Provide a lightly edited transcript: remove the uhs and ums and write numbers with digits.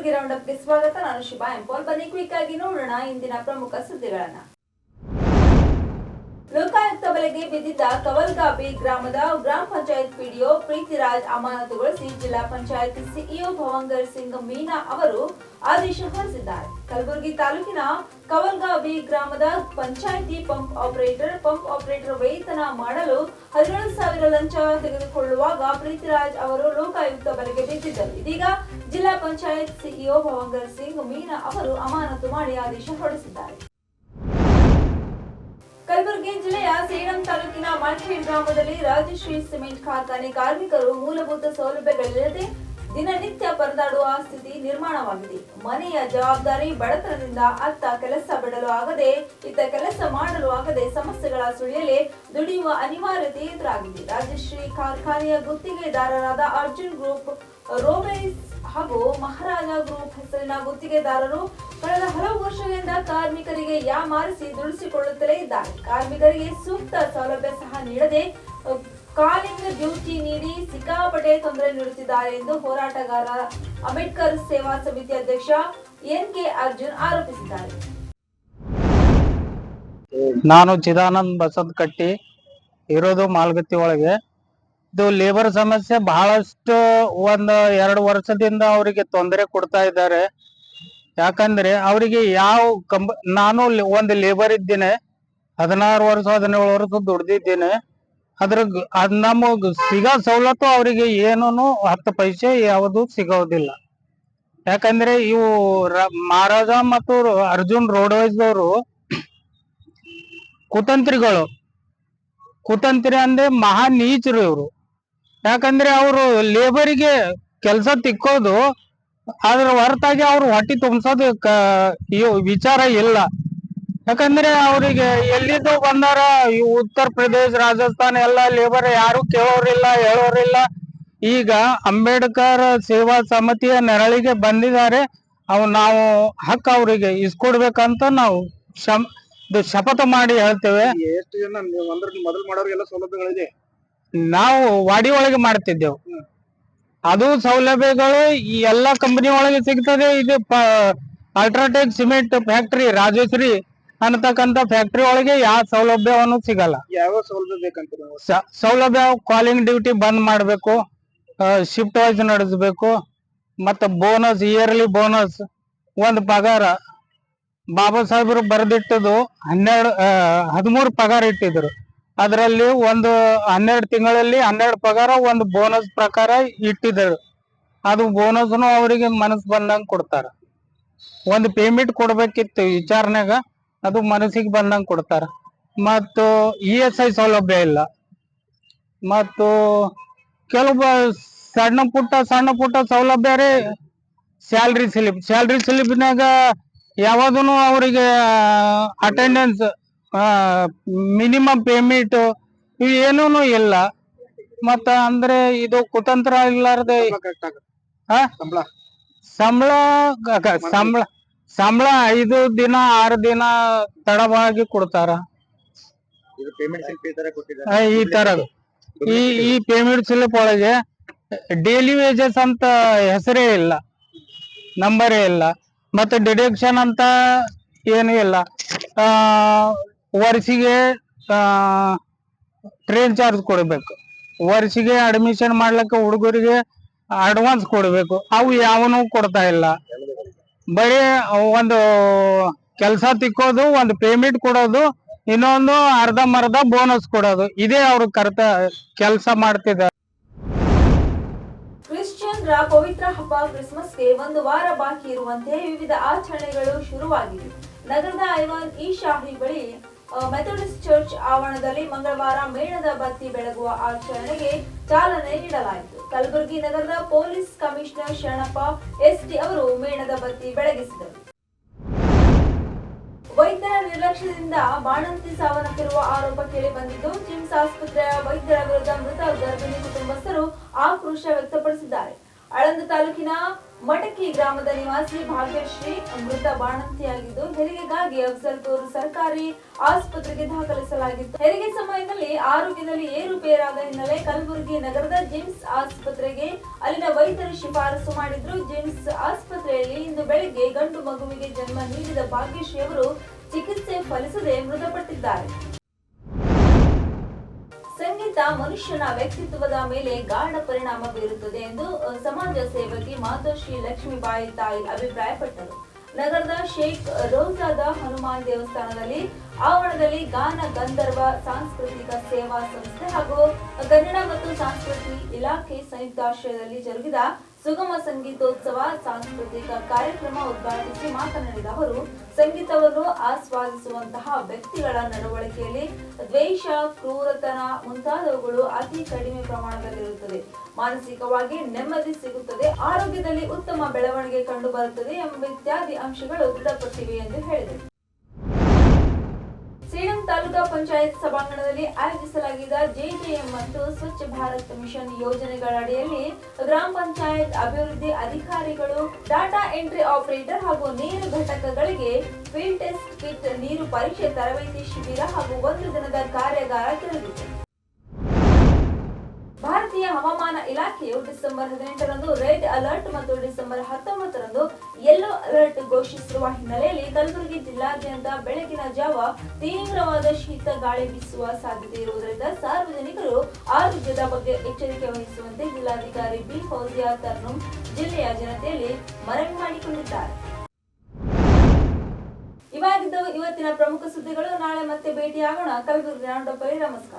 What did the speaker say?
Kalaburagi round ಅಪ್ಗೆ ಸ್ವಾಗತ. ನಾನು ಶಿಬಾ ಎಂಪೋಲ್. ಬನ್ನಿ ಕ್ವಿಕ್ ಆಗಿ ನೋಡೋಣ ಇಂದಿನ ಪ್ರಮುಖ ಸುದ್ದಿಗಳನ್ನ. ಲೋಕಾಯುಕ್ತ ಬಲೆಗೆ ಬಿದ್ದಿದ್ದ ಕವಲ್ಗಾಬಿ ಗ್ರಾಮದ ಗ್ರಾಮ ಪಂಚಾಯತ್ ಪಿಡಿಒ ಪ್ರೀತಿರಾಜ್ ಅಮಾನತುಗೊಳಿಸಿ ಜಿಲ್ಲಾ ಪಂಚಾಯತ್ ಸಿಇಒ ಭವಂಗರ್ ಸಿಂಗ್ ಮೀನಾ ಅವರು ಆದೇಶ ಹೊರಡಿಸಿದ್ದಾರೆ. ಕಲಬುರಗಿ ತಾಲೂಕಿನ ಕವಲ್ಗಾಬಿ ಗ್ರಾಮದ ಪಂಚಾಯಿತಿ ಪಂಪ್ ಆಪರೇಟರ್ ವೇತನ ಮಾಡಲು 17,000 ಲಂಚ ತೆಗೆದುಕೊಳ್ಳುವಾಗ ಪ್ರೀತಿರಾಜ್ ಅವರು ಲೋಕಾಯುಕ್ತ ಬಲೆಗೆ ಬಿದ್ದಿದ್ದರು. ಇದೀಗ ಜಿಲ್ಲಾ ಪಂಚಾಯತ್ ಸಿಇಒ ಭವಂಗರ್ ಸಿಂಗ್ ಮೀನಾ ಅವರು ಅಮಾನತು ಮಾಡಿ ಆದೇಶ ಹೊರಡಿಸಿದ್ದಾರೆ. ಕಲಬುರಗಿ ಜಿಲ್ಲೆಯ ಸೇಡಂ ತಾಲೂಕಿನ ಮಲ್ಖೇಡ್ ಗ್ರಾಮದಲ್ಲಿ ರಾಜಶ್ರೀ ಸಿಮೆಂಟ್ ಕಾರ್ಖಾನೆ ಕಾರ್ಮಿಕರು ಮೂಲಭೂತ ಸೌಲಭ್ಯಗಳಿಲ್ಲದೆ ದಿನನಿತ್ಯ ಪರದಾಡುವ ಸ್ಥಿತಿ ನಿರ್ಮಾಣವಾಗಿದೆ. ಮನೆಯ ಜವಾಬ್ದಾರಿ ಬಡತನದಿಂದ ಅತ್ತ ಕೆಲಸ ಬಿಡಲು ಆಗದೆ ಇತ್ತ ಕೆಲಸ ಮಾಡಲು ಆಗದೆ ಸಮಸ್ಯೆಗಳ ಸುಳಿಯಲೆ ದುಡಿಯುವ ಅನಿವಾರ್ಯತೆ ಎದುರಾಗಿದೆ. ರಾಜಶ್ರೀ ಕಾರ್ಖಾನೆಯ ಗುತ್ತಿಗೆದಾರರಾದ ಅರ್ಜುನ್ ಗ್ರೂಪ್, ರೋಬೇಸ್ ಹಾಗೂ ಮಹಾರಾಜ ಗ್ರೂಪ್ ಹೆಸರಿನ ಗುತ್ತಿಗೆದಾರರು ಕಳೆದ ಹಲವು ವರ್ಷಗಳಿಂದ ಕಾರ್ಮಿಕರಿಗೆ ಯಾಮಾರಿಸಿ ದುಡಿಸಿಕೊಳ್ಳುತ್ತಲೇ ಇದ್ದಾರೆ. ಕಾರ್ಮಿಕರಿಗೆ ಸೂಕ್ತ ಸೌಲಭ್ಯ ಸಹ ನೀಡದೆ ಕಾಲಿಂಗ್ ಡ್ಯೂಟಿ ನೀಡಿ ಸಿಕ್ಕಾಪಟ್ಟೆ ತೊಂದರೆ ನೀಡುತ್ತಿದ್ದಾರೆ ಎಂದು ಹೋರಾಟಗಾರ ಅಂಬೇಡ್ಕರ್ ಸೇವಾ ಸಮಿತಿ ಅಧ್ಯಕ್ಷ ಎನ್.ಕೆ. ಅರ್ಜುನ್ ಆರೋಪಿಸಿದ್ದಾರೆ. ನಾನು ಚಿದಾನಂದ್ ಬಸದಕಟ್ಟಿ ಇರೋದು ಮಾಲ್ಗತ್ತಿ ಒಳಗೆ. ಇದು ಲೇಬರ್ ಸಮಸ್ಯೆ ಬಹಳಷ್ಟು 1-2 ವರ್ಷದಿಂದ ಅವರಿಗೆ ತೊಂದರೆ ಕೊಡ್ತಾ ಇದ್ದಾರೆ. ಯಾಕಂದ್ರೆ ಅವರಿಗೆ ನಾನು ಒಂದು ಲೇಬರ್ ಇದ್ದೇನೆ, 16 ವರ್ಷ 17 ವರ್ಷ ದುಡ್ದಿದ್ದೇನೆ. ನಮಗ್ ಸಿಗೋ ಸವಲತ್ತು ಅವರಿಗೆ ಏನೂ 10 ಪೈಸೆ ಯಾವುದು ಸಿಗೋದಿಲ್ಲ. ಯಾಕಂದ್ರೆ ಇವು ಮಹಾರಾಜ ಮತ್ತು ಅರ್ಜುನ್ ರೋಡ್ವೈಸ್ ಅವರು ಕುತಂತ್ರಿ ಅಂದ್ರೆ ಮಹಾ ನೀಚರು ಇವರು. ಯಾಕಂದ್ರೆ ಅವರು ಲೇಬರಿಗೆ ಕೆಲಸ ತಿಕ್ಕೋದು, ಅದ್ರ ಹೊರತಾಗಿ ಅವ್ರು ಹೊಟ್ಟಿ ತುಂಬಿಸೋದು ವಿಚಾರ ಇಲ್ಲ. ಯಾಕಂದ್ರೆ ಅವರಿಗೆ ಎಲ್ಲಿದ್ದು ಬಂದಾರ, ಈ ಉತ್ತರ ಪ್ರದೇಶ, ರಾಜಸ್ಥಾನ ಎಲ್ಲ ಲೇಬರ್ ಯಾರು ಕೇಳೋರಿಲ್ಲ, ಹೇಳೋರಿಲ್ಲ. ಈಗ ಅಂಬೇಡ್ಕರ್ ಸೇವಾ ಸಮಿತಿಯ ನೆರಳಿಗೆ ಬಂದಿದ್ದಾರೆ. ನಾವು ಹಕ್ಕ ಅವರಿಗೆ ಇಸ್ಕೊಡ್ಬೇಕಂತ ನಾವು ಶಪಥ ಮಾಡಿ ಹೇಳ್ತೇವೆ. ಎಷ್ಟು ಜನ ಮೊದಲು ಮಾಡೋರಿಗೆಲ್ಲ ಸೌಲಭ್ಯಗಳಿದೆ? ನಾವು ವಾಡಿ ಒಳಗೆ ಮಾಡ್ತಿದ್ದೆವು. ಅದು ಸೌಲಭ್ಯಗಳು ಈ ಎಲ್ಲಾ ಕಂಪನಿ ಒಳಗೆ ಸಿಗ್ತದೆ. ಇದು ಅಲ್ಟ್ರಾಟೆಕ್ ಸಿಮೆಂಟ್ ಫ್ಯಾಕ್ಟರಿ, ರಾಜಶ್ರೀ ಅನ್ನತಕ್ಕಂತ ಫ್ಯಾಕ್ಟರಿ ಒಳಗೆ ಯಾವ ಸೌಲಭ್ಯವನ್ನು ಸಿಗಲ್ಲ. ಯಾವ ಸೌಲಭ್ಯ ಬೇಕಂತ? ಸೌಲಭ್ಯ ಕಾಲಿಂಗ್ ಡ್ಯೂಟಿ ಬಂದ್ ಮಾಡ್ಬೇಕು, ಶಿಫ್ಟ್ ವೈಸ್ ನಡೆಸಬೇಕು, ಮತ್ತೆ ಬೋನಸ್, ಇಯರ್ಲಿ ಬೋನಸ್, ಒಂದು ಪಗಾರ. ಬಾಬಾ ಸಾಹೇಬರು ಬರೆದಿಟ್ಟದು 13 ಪಗಾರ ಇಟ್ಟಿದ್ರು. ಅದರಲ್ಲಿ ಒಂದು 12 ತಿಂಗಳಲ್ಲಿ 12 ಪಗಾರ ಒಂದು ಬೋನಸ್ ಪ್ರಕಾರ ಇಟ್ಟಿದ್ರು. ಅದು ಬೋನಸ್ನು ಅವರಿಗೆ ಮನಸ್ಸು ಬಂದಂಗ ಕೊಡ್ತಾರ. ಒಂದು ಪೇಮೆಂಟ್ ಕೊಡ್ಬೇಕಿತ್ತು ವಿಚಾರಣೆಗ, ಅದು ಮನಸ್ಸಿಗೆ ಬಂದಂಗ ಕೊಡ್ತಾರ. ಮತ್ತು ESI ಸೌಲಭ್ಯ ಇಲ್ಲ. ಮತ್ತು ಕೆಲವು ಸಣ್ಣ ಪುಟ್ಟ ಸೌಲಭ್ಯ ರೀ. ಸ್ಯಾಲ್ರಿ ಸ್ಲಿಪ್ನಾಗ ಯಾವ್ದೂ ಅವರಿಗೆ ಅಟೆಂಡೆನ್ಸ್, ಮಿನಿಮಮ್ ಪೇಮೆಂಟ್ ಇವು ಏನೂ ಇಲ್ಲ. ಮತ್ತ ಅಂದ್ರೆ ಇದು ಕುತಂತ್ರ ಇಲ್ಲಾರ್ದೆ ಸಂಬಳ 5 ದಿನ 6 ದಿನ ತಡವಾಗಿ ಕೊಡ್ತಾರ. ಈ ತರ ಈ ಪೇಮೆಂಟ್ ಸ್ಲಿಪ್ ಒಳಗೆ ಡೈಲಿ ವೇಜಸ್ ಅಂತ ಹೆಸರೇ ಇಲ್ಲ, ನಂಬರೇ ಇಲ್ಲ. ಮತ್ತೆ ಡಿಡಕ್ಷನ್ ಅಂತ ಏನು ಇಲ್ಲ. ವರ್ಷಿಗೆ ಟ್ರೈನ್ ಚಾರ್ಜ್ ಕೊಡ್ಬೇಕು, ವರ್ಷಿಗೆ ಅಡ್ಮಿಷನ್ ಮಾಡ್ಲಿಕ್ಕೆ ಹುಡುಗರಿಗೆ ಅಡ್ವಾನ್ಸ್ ಕೊಡ್ಬೇಕು. ಅವು ಯಾವನು ಕೊಡ್ತಾ ಇಲ್ಲ. ಬರೀ ಒಂದು ಕೆಲಸ ತಿಕ್ಕೋದು, ಒಂದು ಪೇಮೆಂಟ್ ಕೊಡೋದು, ಇನ್ನೊಂದು ಅರ್ಧಂಬರ್ಧ ಬೋನಸ್ ಕೊಡೋದು, ಇದೇ ಅವ್ರ ಕೆಲಸ ಮಾಡ್ತಿದ್ದಾರೆ. ಕ್ರಿಶ್ಚಿಯನ್ರ ಪವಿತ್ರ ಹಬ್ಬ ಕ್ರಿಸ್ಮಸ್ಗೆ 1 ವಾರ ಬಾಕಿ ಇರುವಂತೆ ವಿವಿಧ ಆಚರಣೆಗಳು ಶುರುವಾಗಿವೆ. ನಗರದ ಐವಾನ್ ಇ ಶಾಹಿ ಬಳಿ ಮೆಥಡಿಸ್ಟ್ ಚರ್ಚ್ ಆವರಣದಲ್ಲಿ ಮಂಗಳವಾರ ಮೇಣದ ಬತ್ತಿ ಬೆಳಗುವ ಆಚರಣೆಗೆ ಚಾಲನೆ ನೀಡಲಾಯಿತು. ಕಲಬುರಗಿ ನಗರದ ಪೊಲೀಸ್ ಕಮಿಷನರ್ ಶರಣಪ್ಪ ಎಸ್ಟಿ ಅವರು ಮೇಣದ ಬತ್ತಿ ಬೆಳಗಿಸಿದರು. ವೈದ್ಯರ ನಿರ್ಲಕ್ಷ್ಯದಿಂದ ಬಾಣಂತಿ ಸಾವನ್ನಪ್ಪಿರುವ ಆರೋಪ ಕೇಳಿ ಬಂದಿದ್ದು, ಜಿಮ್ಸ್ ಆಸ್ಪತ್ರೆಯ ವೈದ್ಯರ ವಿರುದ್ಧ ಮೃತ ಗರ್ಭಿಣಿ ಕುಟುಂಬಸ್ಥರು ಆಕ್ರೋಶ ವ್ಯಕ್ತಪಡಿಸಿದ್ದಾರೆ. ಆಳಂದ ತಾಲೂಕಿನ ಮಟಕಿ ಗ್ರಾಮದ ನಿವಾಸಿ ಭಾಗ್ಯಶ್ರೀ ಮೃತ ಬಾಣಂತಿಯಾಗಿದ್ದು, ಹೆರಿಗೆಗಾಗಿ ಅಫ್ಜಲ್ಪುರ್ ಸರ್ಕಾರಿ ಆಸ್ಪತ್ರೆಗೆ ದಾಖಲಿಸಲಾಗಿತ್ತು. ಹೆರಿಗೆ ಸಮಯದಲ್ಲಿ ಆರೋಗ್ಯದಲ್ಲಿ ಏರುಪೇರಾದ ಹಿನ್ನೆಲೆ ಕಲಬುರಗಿ ನಗರದ ಜಿಮ್ಸ್ ಆಸ್ಪತ್ರೆಗೆ ಅಲ್ಲಿನ ವೈದ್ಯರು ಶಿಫಾರಸು ಮಾಡಿದ್ರು. ಜಿಮ್ಸ್ ಆಸ್ಪತ್ರೆಯಲ್ಲಿ ಬೆಳಗ್ಗೆ ಗಂಡು ಮಗುವಿಗೆ ಜನ್ಮ ನೀಡಿದ ಭಾಗ್ಯಶ್ರೀ ಅವರು ಚಿಕಿತ್ಸೆ ಫಲಿಸದೆ ಮೃತಪಟ್ಟಿದ್ದಾರೆ. ಸಂಗೀತ ಮನುಷ್ಯನ ವ್ಯಕ್ತಿತ್ವದ ಮೇಲೆ ಗಾಢ ಪರಿಣಾಮ ಬೀರುತ್ತದೆ ಎಂದು ಸಮಾಜ ಸೇವಕಿ ಮಾತೋಶ್ರೀ ಲಕ್ಷ್ಮೀಬಾಯಿ ತಾಯಿ ಅಭಿಪ್ರಾಯಪಟ್ಟರು. ನಗರದ ಶೇಖ್ ರೋಜಾದ ಹನುಮಾನ್ ದೇವಸ್ಥಾನದಲ್ಲಿ ಆವರಣದಲ್ಲಿ ಗಾನ ಗಂಧರ್ವ ಸಾಂಸ್ಕೃತಿಕ ಸೇವಾ ಸಂಸ್ಥೆ ಹಾಗೂ ಕನ್ನಡ ಮತ್ತು ಸಂಸ್ಕೃತಿ ಇಲಾಖೆ ಸಂಯುಕ್ತಾಶ್ರಯದಲ್ಲಿ ಜರುಗಿದ ಸುಗಮ ಸಂಗೀತೋತ್ಸವ ಸಾಂಸ್ಕೃತಿಕ ಕಾರ್ಯಕ್ರಮ ಉದ್ಘಾಟಿಸಿ ಮಾತನಾಡಿದ ಅವರು, ಸಂಗೀತವನ್ನು ಆಸ್ವಾದಿಸುವಂತಹ ವ್ಯಕ್ತಿಗಳ ನಡವಳಿಕೆಯಲ್ಲಿ ದ್ವೇಷ, ಕ್ರೂರತನ ಮುಂತಾದವುಗಳು ಅತಿ ಕಡಿಮೆ ಪ್ರಮಾಣದಲ್ಲಿರುತ್ತದೆ. ಮಾನಸಿಕವಾಗಿ ನೆಮ್ಮದಿ ಸಿಗುತ್ತದೆ, ಆರೋಗ್ಯದಲ್ಲಿ ಉತ್ತಮ ಬೆಳವಣಿಗೆ ಕಂಡು ಬರುತ್ತದೆ ಎಂಬ ಇತ್ಯಾದಿ ಅಂಶಗಳು ದೃಢಪಟ್ಟಿವೆ ಎಂದು ಹೇಳಿದರು. ಸೇಡಂ ತಾಲೂಕಾ ಪಂಚಾಯತ್ ಸಭಾಂಗಣದಲ್ಲಿ ಆಯೋಜಿಸಲಾಗಿದ್ದ ಜೆಜೆಎಂ ಮತ್ತು ಸ್ವಚ್ಛ ಭಾರತ್ ಮಿಷನ್ ಯೋಜನೆಗಳ ಅಡಿಯಲ್ಲಿ ಗ್ರಾಮ ಪಂಚಾಯತ್ ಅಭಿವೃದ್ಧಿ ಅಧಿಕಾರಿಗಳು, ಡಾಟಾ ಎಂಟ್ರಿ ಆಪರೇಟರ್ ಹಾಗೂ ನೀರು ಘಟಕಗಳಿಗೆ ಫೀಲ್ಡ್ ಟೆಸ್ಟ್ ಕಿಟ್, ನೀರು ಪರೀಕ್ಷೆ ತರಬೇತಿ ಶಿಬಿರ ಹಾಗೂ 1 ದಿನದ ಕಾರ್ಯಾಗಾರ ಜರುಗಿತು. ಭಾರತೀಯ ಹವಾಮಾನ ಇಲಾಖೆಯು ಡಿಸೆಂಬರ್ 18ರಂದು ರೆಡ್ ಅಲರ್ಟ್ ಮತ್ತು ಡಿಸೆಂಬರ್ 19ರಂದು ಯೆಲ್ಲೋ ಅಲರ್ಟ್ ಘೋಷಿಸಿರುವ ಹಿನ್ನೆಲೆಯಲ್ಲಿ ಕಲಬುರಗಿ ಜಿಲ್ಲಾದ್ಯಂತ ಬೆಳಗಿನ ಜಾವ ತೀವ್ರವಾದ ಶೀತ ಗಾಳಿ ಬೀಸುವ ಸಾಧ್ಯತೆ ಇರುವುದರಿಂದ ಸಾರ್ವಜನಿಕರು ಆರೋಗ್ಯದ ಬಗ್ಗೆ ಎಚ್ಚರಿಕೆ ವಹಿಸುವಂತೆ ಜಿಲ್ಲಾಧಿಕಾರಿ ಬಿ ಫೌಜಿಯಾ ತರ್ನುಮ್ ಜಿಲ್ಲೆಯ ಜನತೆಯಲ್ಲಿ ಮನವಿ ಮಾಡಿಕೊಂಡಿದ್ದಾರೆ. ಇವಾಗಿದ್ದವು ಇವತ್ತಿನ ಪ್ರಮುಖ ಸುದ್ದಿಗಳು. ನಾಳೆ ಮತ್ತೆ ಭೇಟಿಯಾಗೋಣ. ಕಲಬುರಗಿ ನಮಸ್ಕಾರ.